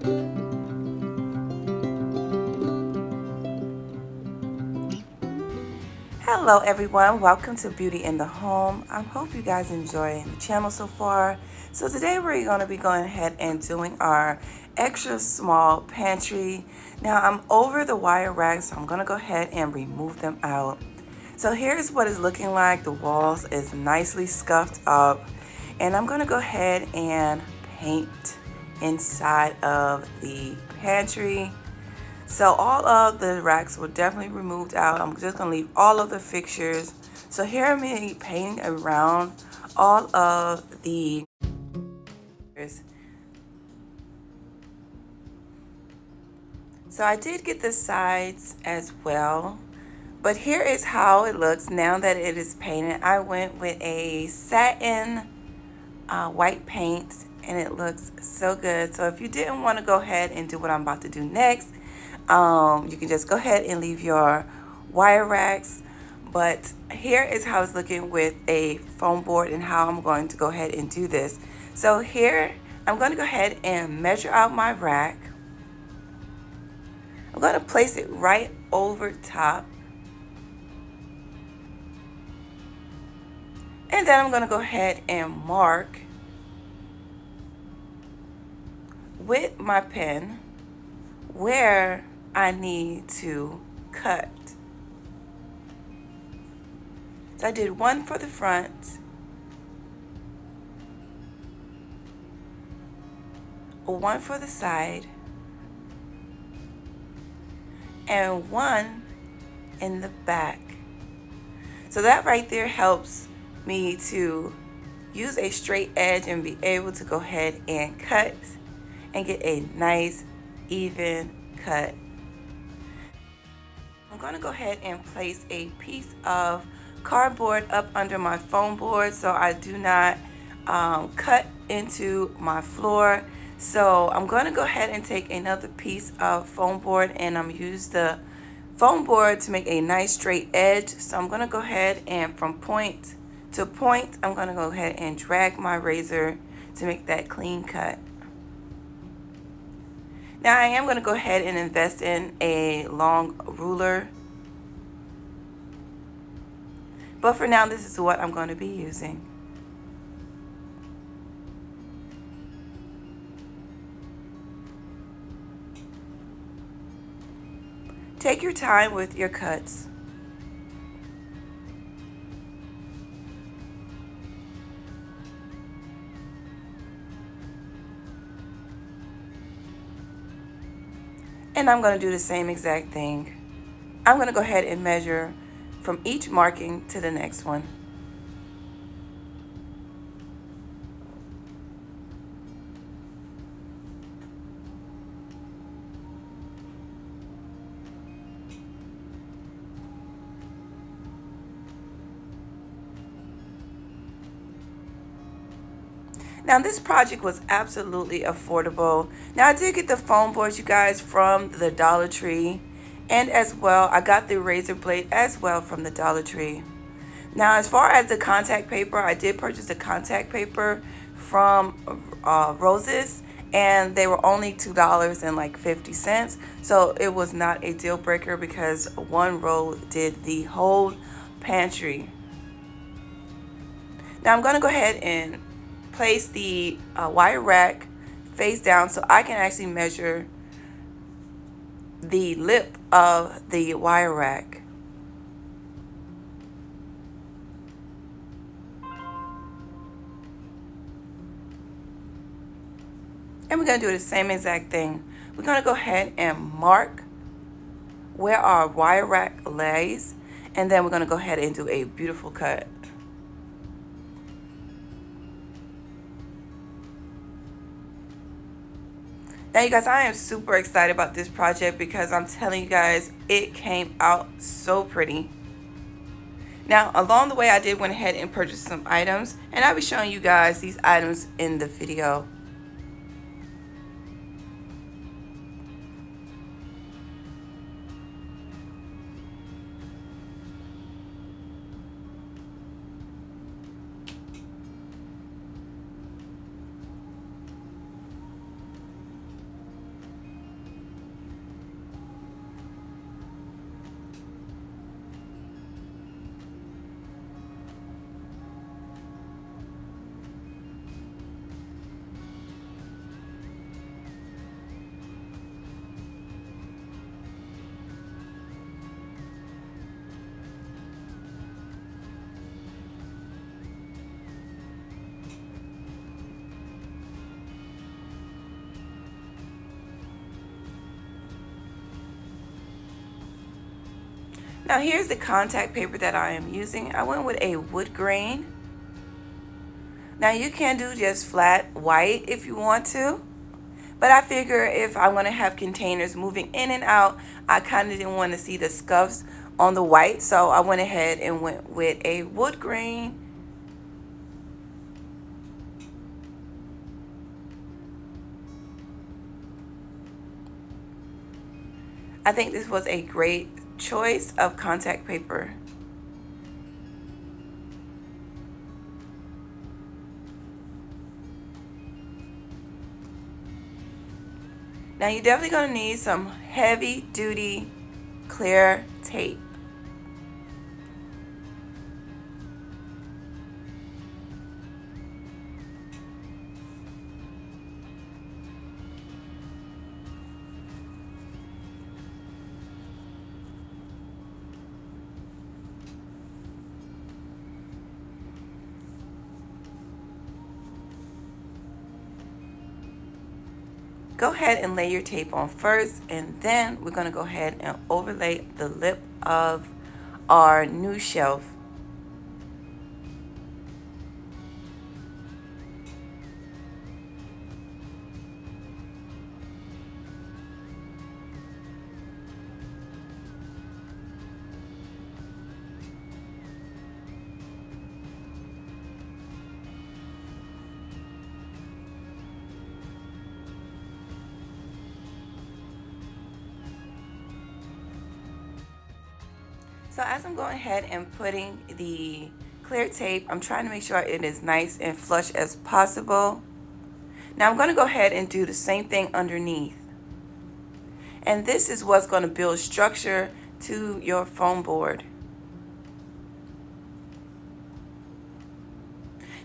Hello everyone, welcome to Beauty in the Home. I hope you guys enjoy the channel so far. So today we're going to be going ahead and doing our extra small pantry. Now I'm over the wire racks, so I'm going to go ahead and remove them out. So here's what it's looking like. The walls is nicely scuffed up, and I'm going to go ahead and paint inside of the pantry. So all of the racks were definitely removed out. I'm just going to leave all of the fixtures. So here I'm painting around all of the. So I did get the sides as well. But here is how it looks now that it is painted. I went with a satin white paint, and it looks so good. So if you didn't want to go ahead and do what I'm about to do next, you can just go ahead and leave your wire racks. But here is how it's looking with a foam board and how I'm going to go ahead and do this. So here I'm going to go ahead and measure out my rack. I'm going to place it right over top. And then I'm going to go ahead and mark with my pen where I need to cut. So I did one for the front, one for the side, and one in the back. So that right there helps me to use a straight edge and be able to go ahead and cut and get a nice even cut. I'm going to go ahead and place a piece of cardboard up under my foam board so I do not cut into my floor. So I'm going to go ahead and take another piece of foam board, and I'm use the foam board to make a nice straight edge. So I'm going to go ahead and from point to point, I'm going to go ahead and drag my razor to make that clean cut. Now I am going to go ahead and invest in a long ruler. But for now, this is what I'm going to be using. Take your time with your cuts. And I'm going to do the same exact thing. I'm going to go ahead and measure from each marking to the next one. Now this project was absolutely affordable. Now I did get the foam boards, you guys, from the Dollar Tree. And as well, I got the razor blade as well from the Dollar Tree. Now as far as the contact paper, I did purchase the contact paper from Roses, and they were only $2.50. So it was not a deal breaker because one roll did the whole pantry. Now I'm going to go ahead and place the wire rack face down so I can actually measure the lip of the wire rack. And we're going to do the same exact thing. We're going to go ahead and mark where our wire rack lays, and then we're going to go ahead and do a beautiful cut. Now you guys, I am super excited about this project because I'm telling you guys, it came out so pretty. Now along the way, I did went ahead and purchase some items, and I'll be showing you guys these items in the video. Now here's the contact paper that I am using. I went with a wood grain. Now you can do just flat white if you want to, but I figure if I want to have containers moving in and out, I kind of didn't want to see the scuffs on the white, so I went ahead and went with a wood grain. I think this was a great choice of contact paper. Now you're definitely going to need some heavy duty clear tape. Go ahead and lay your tape on first, and then we're going to go ahead and overlay the lip of our new shelf. So as I'm going ahead and putting the clear tape, I'm trying to make sure it is nice and flush as possible. Now I'm going to go ahead and do the same thing underneath. And this is what's going to build structure to your foam board.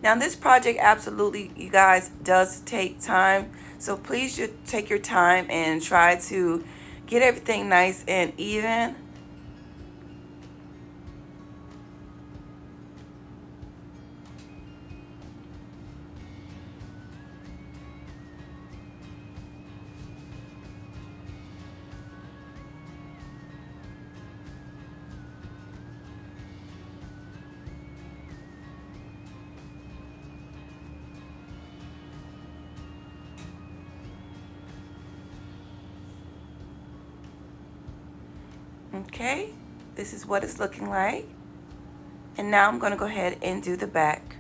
Now this project absolutely, you guys, does take time. So please just take your time and try to get everything nice and even. Okay, this is what it's looking like. And now I'm going to go ahead and do the back.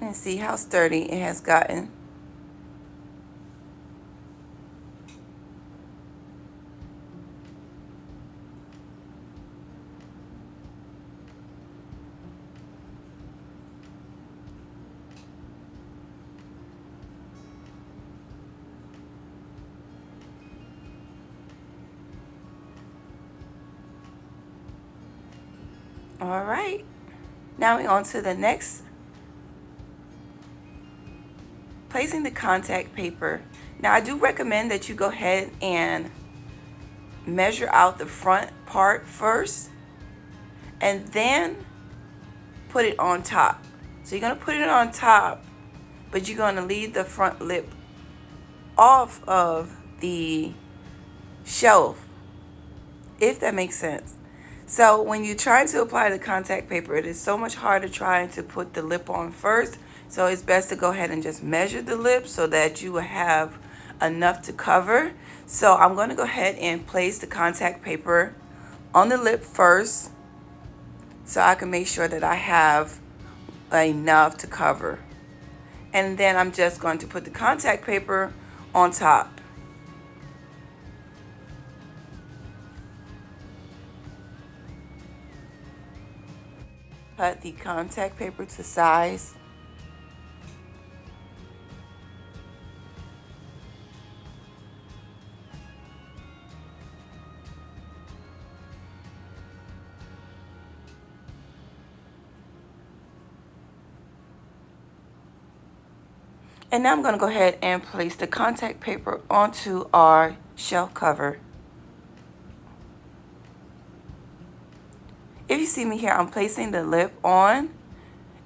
And see how sturdy it has gotten. All right, now we're on to the next. Placing the contact paper. Now I do recommend that you go ahead and measure out the front part first and then put it on top. So you're going to put it on top, but you're going to leave the front lip off of the shelf, if that makes sense. So when you're trying to apply the contact paper, it is so much harder trying to put the lip on first. So it's best to go ahead and just measure the lip so that you will have enough to cover. So I'm going to go ahead and place the contact paper on the lip first so I can make sure that I have enough to cover. And then I'm just going to put the contact paper on top. cut the contact paper to size. And now I'm going to go ahead and place the contact paper onto our shelf cover. If you see me here, I'm placing the lip on,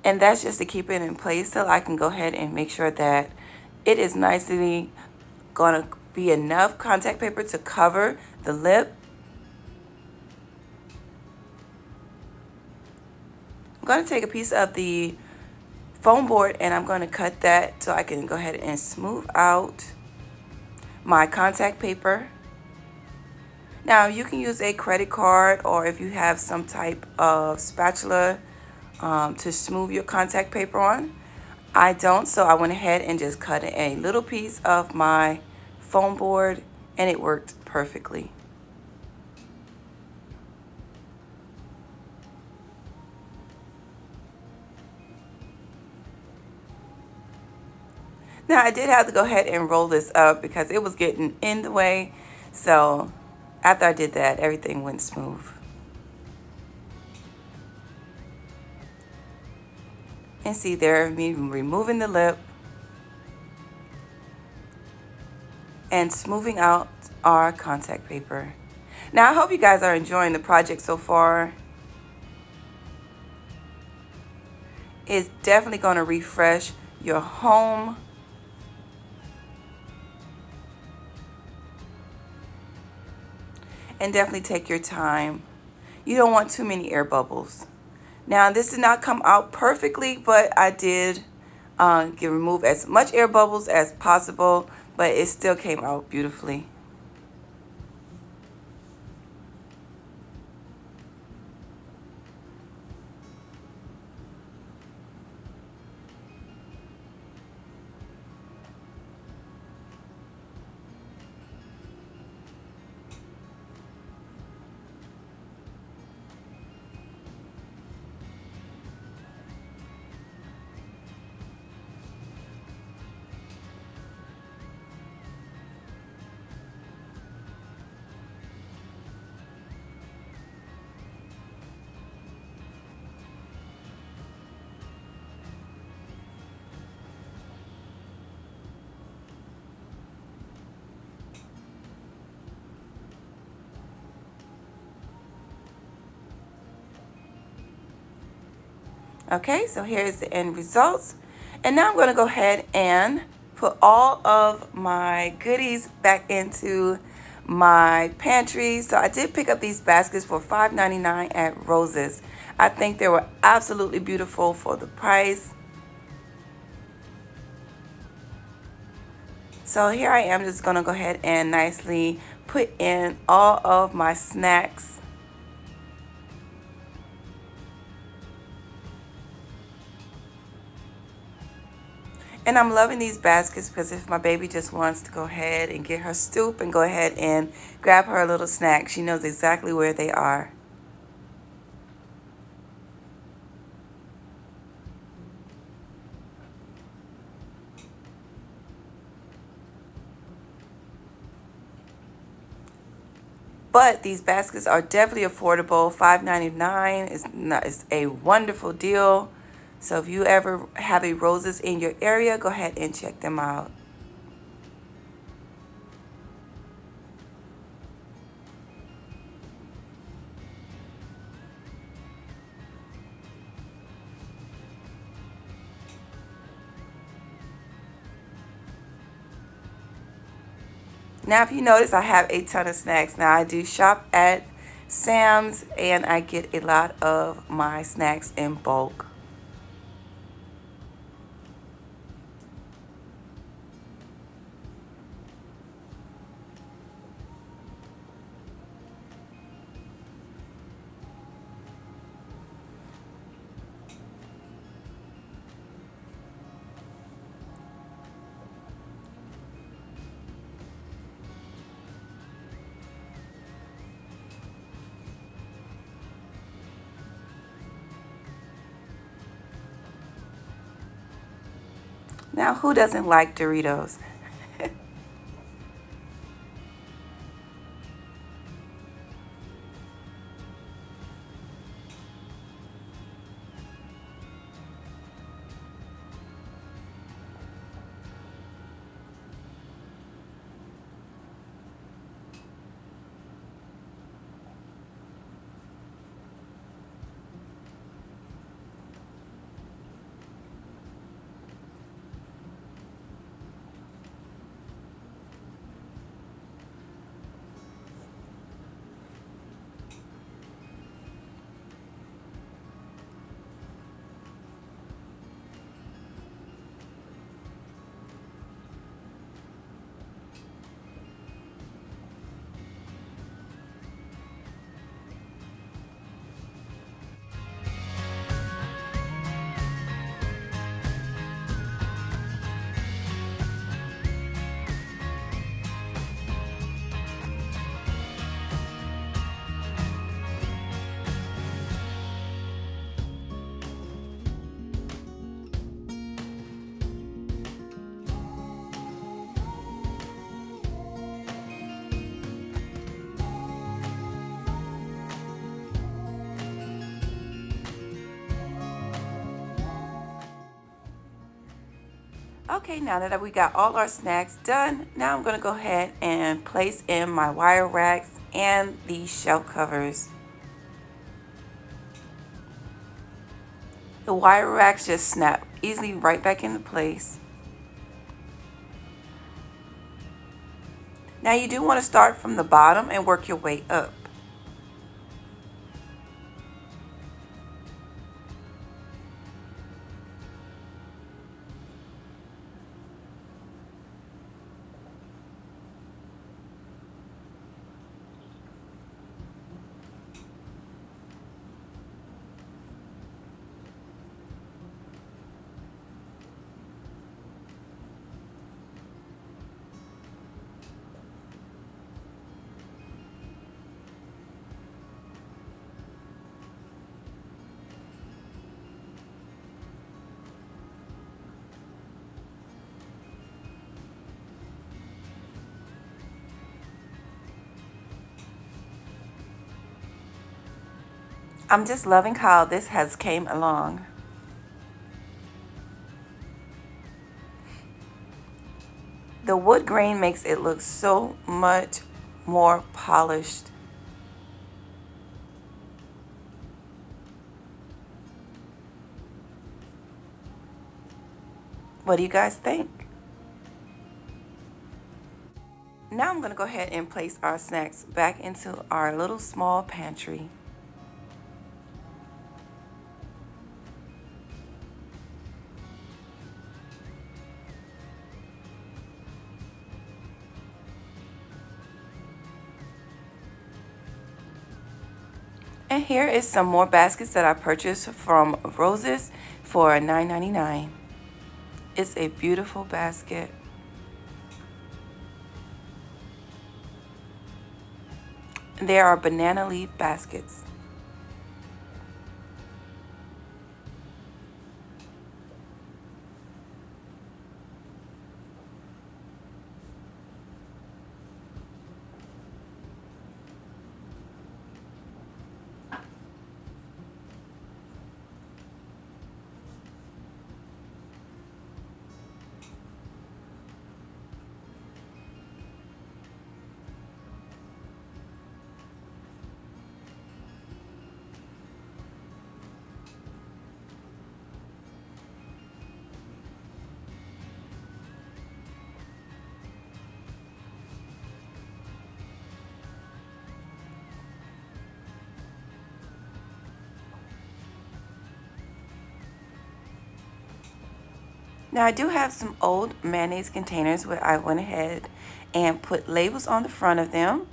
and that's just to keep it in place so I can go ahead and make sure that it is nicely going to be enough contact paper to cover the lip. I'm going to take a piece of the foam board and I'm going to cut that so I can go ahead and smooth out my contact paper. Now you can use a credit card, or if you have some type of spatula to smooth your contact paper on. I don't, so I went ahead and just cut a little piece of my foam board and it worked perfectly. Now I did have to go ahead and roll this up because it was getting in the way. So after I did that, everything went smooth. And see there, me removing the lip and smoothing out our contact paper. Now I hope you guys are enjoying the project so far. It's definitely going to refresh your home. And definitely take your time. You don't want too many air bubbles. Now this did not come out perfectly, but I did remove as much air bubbles as possible, but it still came out beautifully. Okay, so here's the end results. And now I'm going to go ahead and put all of my goodies back into my pantry. So I did pick up these baskets for $5.99 at Rose's. I think they were absolutely beautiful for the price. So here I am just going to go ahead and nicely put in all of my snacks. And I'm loving these baskets because if my baby just wants to go ahead and get her stoop and go ahead and grab her a little snack, she knows exactly where they are. But these baskets are definitely affordable. $5.99 is a wonderful deal. So if you ever have a Roses in your area, go ahead and check them out. Now, if you notice, I have a ton of snacks. Now, I do shop at Sam's, and I get a lot of my snacks in bulk. Now, who doesn't like Doritos? Okay, now that we got all our snacks done, now I'm going to go ahead and place in my wire racks and the shelf covers. The wire racks just snap easily right back into place. Now you do want to start from the bottom and work your way up. I'm just loving how this has came along. The wood grain makes it look so much more polished. What do you guys think? Now I'm going to go ahead and place our snacks back into our little small pantry. And here is some more baskets that I purchased from Roses for $9.99. It's a beautiful basket. There are banana leaf baskets. Now I do have some old mayonnaise containers where I went ahead and put labels on the front of them.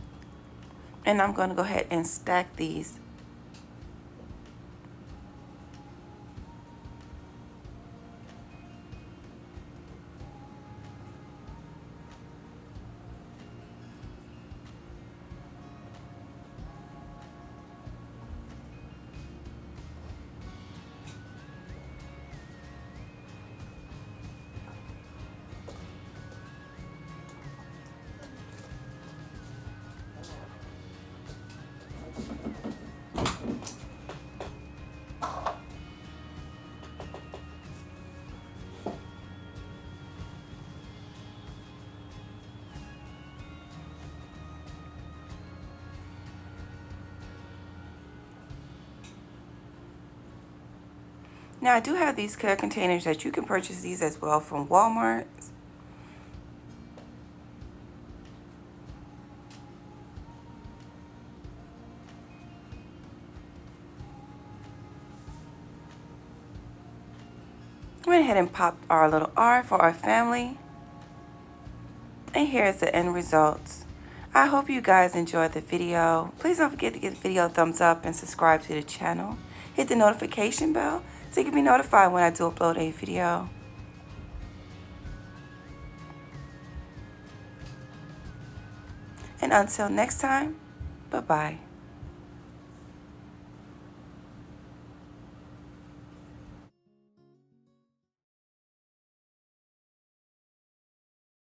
And I'm going to go ahead and stack these. Now I do have these clear containers that you can purchase these as well from Walmart. Went ahead and popped our little R for our family. And here's the end results. I hope you guys enjoyed the video. Please don't forget to give the video a thumbs up and subscribe to the channel. Hit the notification bell so you can be notified when I do upload a video. And until next time, bye-bye.